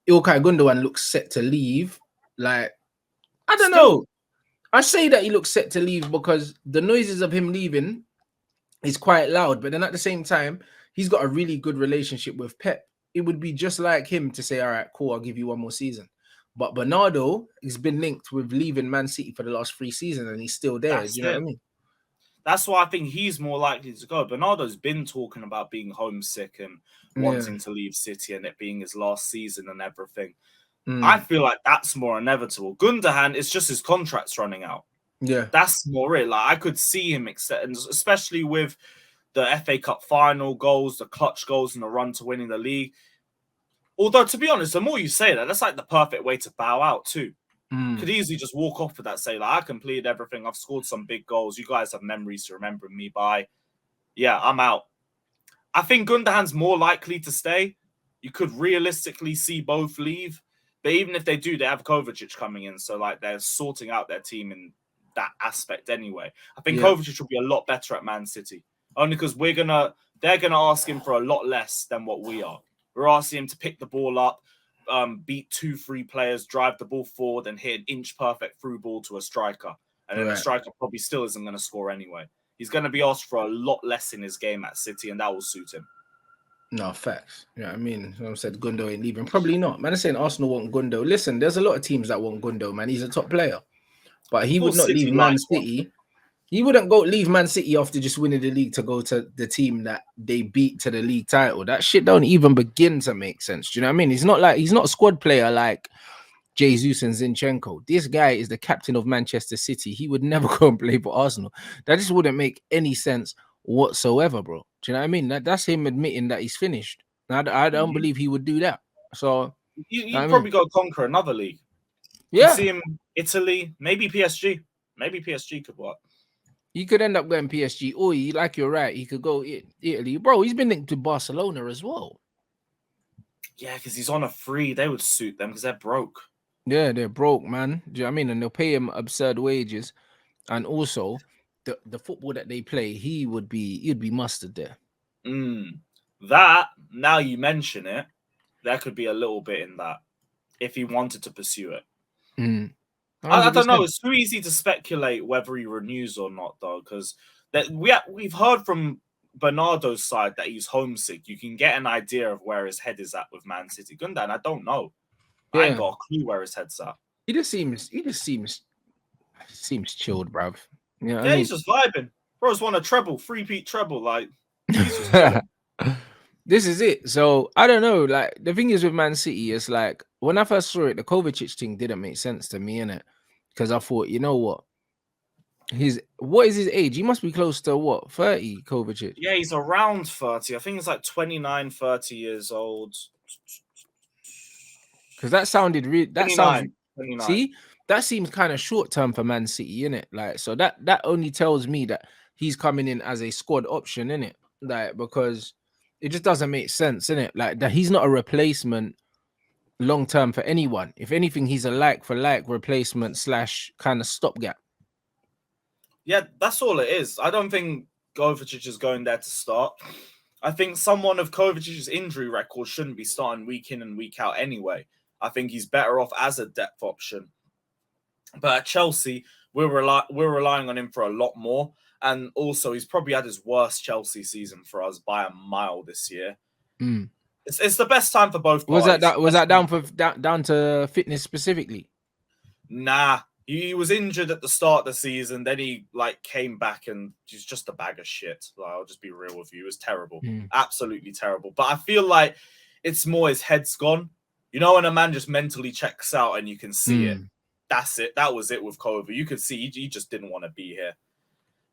Ilkay Gundogan looks set to leave. Like, I don't Still- know. I say that he looks set to leave because the noises of him leaving is quite loud, but then at the same time, he's got a really good relationship with Pep. It would be just like him to say, all right, cool, I'll give you one more season. But Bernardo has been linked with leaving Man City for the last 3 seasons and he's still there. That's Do you know it. what I mean? That's why I think he's more likely to go. Bernardo's been talking about being homesick and wanting to leave City and it being his last season and everything. I feel like that's more inevitable. Gundogan, it's just his contract's running out. Yeah. That's more it. Like I could see him extend, especially with the FA Cup final goals, the clutch goals, and the run to winning the league. Although, to be honest, the more you say that, that's like the perfect way to bow out too. Could easily just walk off with that, say, like, I completed everything. I've scored some big goals. You guys have memories to remember me by. Yeah, I'm out. I think Gundogan's more likely to stay. You could realistically see both leave. But even if they do, they have Kovacic coming in. So, like, they're sorting out their team in that aspect anyway. I think Kovacic will be a lot better at Man City. Only because they're gonna ask him for a lot less than what we are. We're asking him to pick the ball up, beat 2-3 players, drive the ball forward, and hit an inch perfect through ball to a striker. And then the striker probably still isn't going to score anyway. He's going to be asked for a lot less in his game at City, and that will suit him. No, facts. You know what I mean? I said Gundo ain't leaving. Probably not. Man, I'm saying Arsenal want Gundo. Listen, there's a lot of teams that want Gundo, man. He's a top player. But he would not leave Man City. He wouldn't leave Man City after just winning the league to go to the team that they beat to the league title. That shit don't even begin to make sense. Do you know what I mean? He's not a squad player like Jesus and Zinchenko. This guy is the captain of Manchester City. He would never go and play for Arsenal. That just wouldn't make any sense whatsoever, bro. Do you know what I mean? That's him admitting that he's finished. I don't believe he would do that. So you probably go conquer another league. Yeah, you see him Italy, maybe PSG. Maybe PSG could work. He could end up going PSG, or you're right, he could go Italy. Bro, he's been linked to Barcelona as well. Yeah, because he's on a free. They would suit them because they're broke. Yeah, they're broke, man. Do you know what I mean? And they'll pay him absurd wages. And also, the football that they play, he'd be mustard there. That, now you mention it, there could be a little bit in that if he wanted to pursue it. I don't know. It's too easy to speculate whether he renews or not, though, because we've heard from Bernardo's side that he's homesick. You can get an idea of where his head is at with Man City. Gundogan, I don't know. Yeah. I ain't got a clue where his head's at. He just seems chilled, bruv. You know yeah, he's just vibing. Bro's won a treble, 3-peat treble. Like, he's just this is it. So I don't know. Like, the thing is with Man City, it's like when I first saw it, the Kovacic thing didn't make sense to me, innit? Because I thought, you know what? What is his age? He must be close to what? 30, Kovacic. Yeah, he's around 30. I think he's like 29, 30 years old. Because that sounded real. That 29. See, that seems kind of short term for Man City, innit? Like, so that only tells me that he's coming in as a squad option, innit? Like, because it just doesn't make sense, innit? Like, that he's not a replacement long term for anyone. If anything, he's a like for like replacement / kind of stopgap. Yeah, that's all it is. I don't think Kovacic is going there to start. I think someone of Kovacic's injury record shouldn't be starting week in and week out anyway. I think he's better off as a depth option. But at Chelsea, we're relying on him for a lot more. And also, he's probably had his worst Chelsea season for us by a mile this year. It's the best time for both parties. Was that down to fitness specifically? Nah, he was injured at the start of the season. Then he came back and he's just a bag of shit. Like, I'll just be real with you. It was terrible, absolutely terrible. But I feel like it's more his head's gone. You know, when a man just mentally checks out and you can see it. That's it. That was it with Kova. You could see he just didn't want to be here.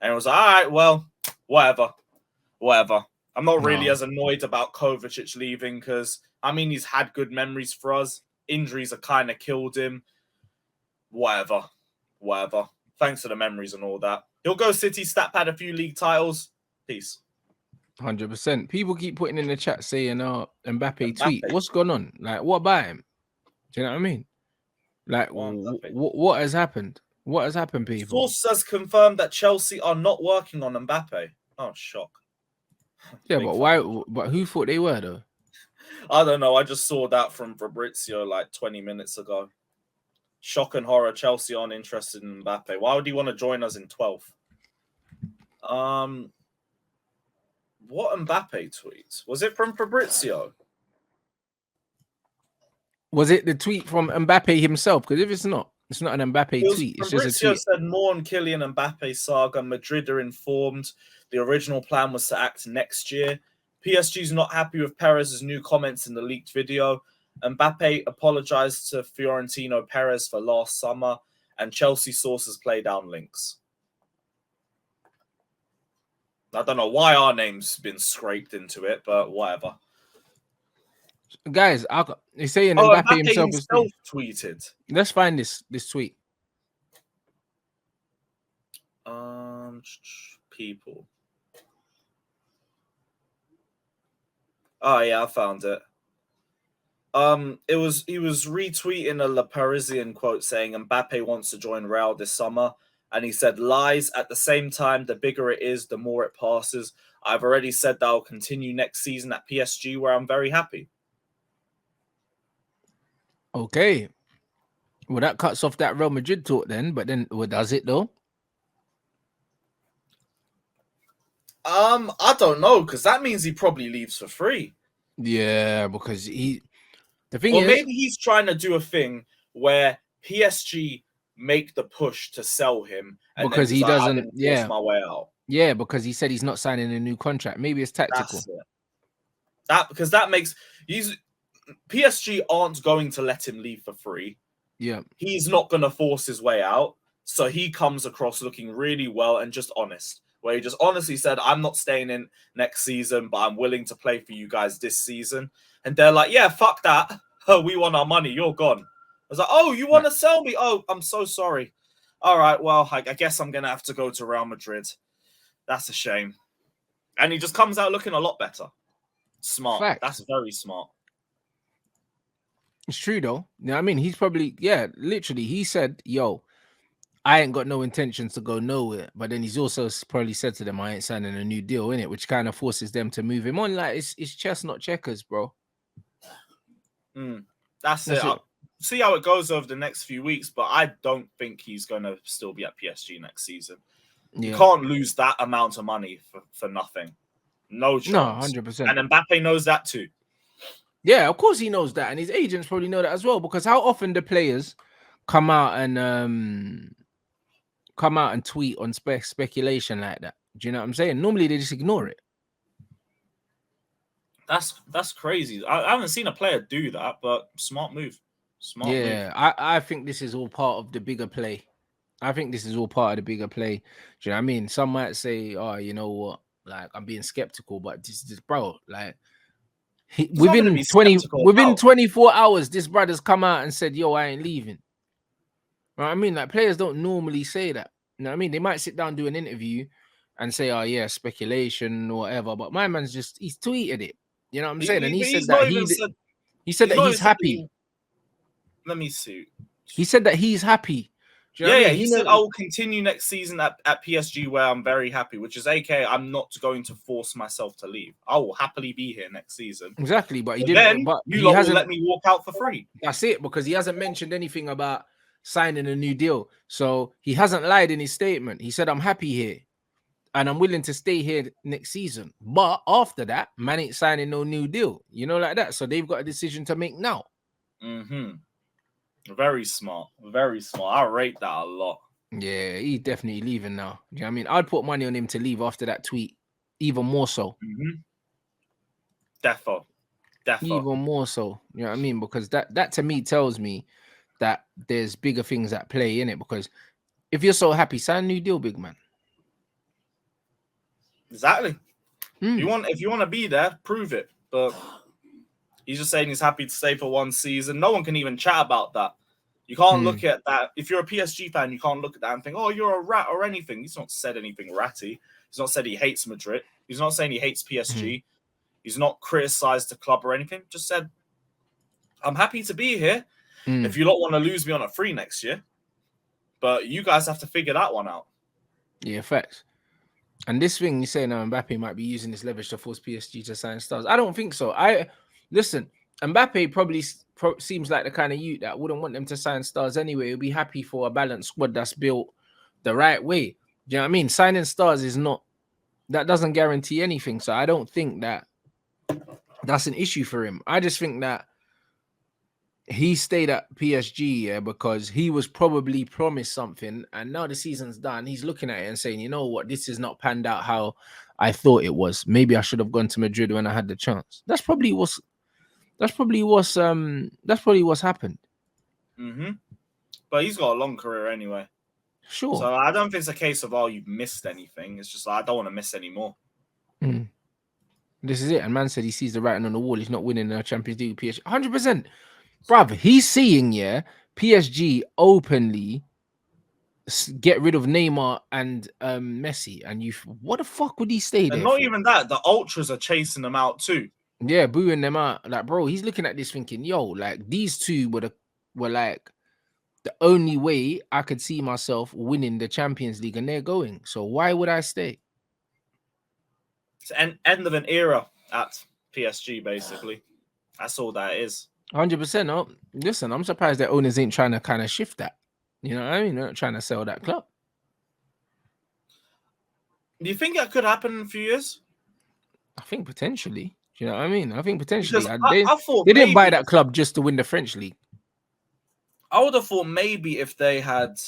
And it was like, all right, well, whatever. I'm not really as annoyed about Kovacic leaving because, I mean, he's had good memories for us. Injuries have kind of killed him. Whatever. Thanks for the memories and all that. He'll go City, stat pad a few league titles. Peace. 100%. People keep putting in the chat saying, Mbappe tweet. What's going on? Like, what about him? Do you know what I mean? Like, what has happened? What has happened, people? Source has confirmed that Chelsea are not working on Mbappe. Oh, shock. Yeah, but why? But who thought they were, though? I don't know. I just saw that from Fabrizio like 20 minutes ago. Shock and horror. Chelsea aren't interested in Mbappe. Why would he want to join us in 12th? What Mbappe tweets? Was it from Fabrizio? Was it the tweet from Mbappe himself? Because if it's not an Mbappe tweet. It's just a tweet. Said more on Kylian Mbappe saga. Madrid are informed. The original plan was to act next year. PSG's not happy with Perez's new comments in the leaked video. Mbappe apologized to Fiorentino Perez for last summer, and Chelsea sources play down links. I don't know why our name's been scraped into it, but whatever. Guys, he's saying Mbappe himself tweeted. Let's find this tweet. People. Oh yeah, I found it. He was retweeting a La Parisian quote saying Mbappe wants to join Real this summer, and he said lies. At the same time, the bigger it is, the more it passes. I've already said that I'll continue next season at PSG, where I'm very happy. Okay. Well, that cuts off that Real Madrid talk then, but then does it though? I don't know, because that means he probably leaves for free. Yeah, because the thing is, maybe he's trying to do a thing where PSG make the push to sell him, and because he doesn't. Yeah, my way out. Yeah, because he said he's not signing a new contract. Maybe it's tactical. Because that makes PSG aren't going to let him leave for free. Yeah, he's not going to force his way out, so he comes across looking really well and just honest. Where he just honestly said, I'm not staying in next season, but I'm willing to play for you guys this season. And they're like, yeah, fuck that. We want our money. You're gone. I was like, oh, you want to sell me? Oh, I'm so sorry. All right, well, I guess I'm going to have to go to Real Madrid. That's a shame. And he just comes out looking a lot better. Smart. Fact. That's very smart. It's true, though. You know what I mean? He's probably, literally, he said, yo, I ain't got no intentions to go nowhere. But then he's also probably said to them, I ain't signing a new deal, innit? Which kind of forces them to move him on. Like, it's chess, not checkers, bro. That's it. I'll see how it goes over the next few weeks, but I don't think he's going to still be at PSG next season. Yeah. You can't lose that amount of money for nothing. No chance. No, 100%. And Mbappe knows that too. Yeah, of course he knows that. And his agents probably know that as well. Because how often do players come out and tweet on speculation like that? Do you know what I'm saying? Normally they just ignore it. That's crazy. I haven't seen a player do that, but smart move. Smart move. I think this is all part of the bigger play. Do you know what I mean? Some might say, oh, you know what? Like, I'm being skeptical, but this bro, like, within 24 hours, this brother's come out and said, yo, I ain't leaving. Right? I mean, like, players don't normally say that. You know what I mean? They might sit down, do an interview and say, oh, yeah, speculation or whatever. But my man's he's tweeted it. You know what I'm saying? And he said that he's happy. Let me see. He said that he's happy. He said, I will continue next season at PSG where I'm very happy, which is okay. I'm not going to force myself to leave. I will happily be here next season. Exactly, but he didn't. But he hasn't let me walk out for free. That's it, because he hasn't mentioned anything about signing a new deal. So he hasn't lied in his statement. He said, I'm happy here and I'm willing to stay here next season. But after that, man ain't signing no new deal. You know, like that. So they've got a decision to make now. Very smart. Very smart. I rate that a lot. Yeah, he's definitely leaving now. Do you know what I mean? I'd put money on him to leave after that tweet. Even more so. Defo. Even more so. You know what I mean? Because that to me tells me that there's bigger things at play in it. Because if you're so happy, sign a new deal, big man. Exactly. If you want to be there, prove it. But he's just saying he's happy to stay for one season. No one can even chat about that. You can't look at that. If you're a PSG fan, you can't look at that and think, oh, you're a rat or anything. He's not said anything ratty. He's not said he hates Madrid. He's not saying he hates PSG. He's not criticized the club or anything. Just said, I'm happy to be here. If you don't want to lose me on a free next year. But you guys have to figure that one out. Yeah, facts. And this thing you say now, Mbappe might be using this leverage to force PSG to sign stars. I don't think so. Listen, Mbappe probably seems like the kind of youth that wouldn't want them to sign stars anyway. He'll be happy for a balanced squad that's built the right way. Do you know what I mean? Signing stars is not, that doesn't guarantee anything. So I don't think that that's an issue for him. I just think that he stayed at PSG because he was probably promised something, and now the season's done. He's looking at it and saying, you know what, this is not panned out how I thought it was. Maybe I should have gone to Madrid when I had the chance. That's probably what's happened. Mm-hmm. But he's got a long career anyway. Sure. So I don't think it's a case of, oh, you've missed anything. It's just like, I don't want to miss any more. This is it. And man said he sees the writing on the wall. He's not winning the Champions League PSG. 100%. Bruv, he's seeing, PSG openly get rid of Neymar and Messi. And what the fuck would he stay there? And not even that, the ultras are chasing them out too. Yeah, booing them out. Like, bro, he's looking at this thinking, yo, like these two were like the only way I could see myself winning the Champions League, and they're going. So why would I stay? It's an end of an era at PSG, basically. That's all that is. 100%. Oh, listen, I'm surprised that owners ain't trying to kind of shift that. You know what I mean? They're not trying to sell that club. Do you think that could happen in a few years? I think potentially. Do you know what I mean? I think potentially. I thought they didn't buy that club just to win the French league. I would have thought maybe if they had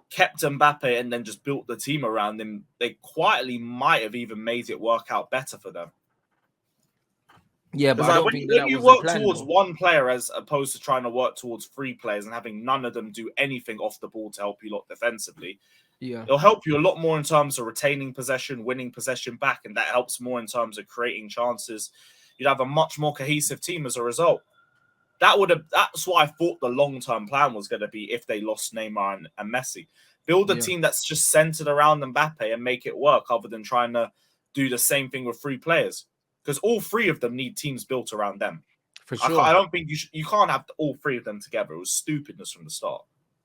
kept Mbappe and then just built the team around him, they quietly might have even made it work out better for them. Yeah, but I don't think when you work towards one player as opposed to trying to work towards three players and having none of them do anything off the ball to help you lot defensively, it'll help you a lot more in terms of retaining possession, winning possession back, and that helps more in terms of creating chances. You'd have a much more cohesive team as a result. That's what I thought the long-term plan was going to be if they lost Neymar and Messi. Build a team that's just centered around Mbappe and make it work, other than trying to do the same thing with three players. Because all three of them need teams built around them. For sure. I don't think you can't have all three of them together. It was stupidness from the start.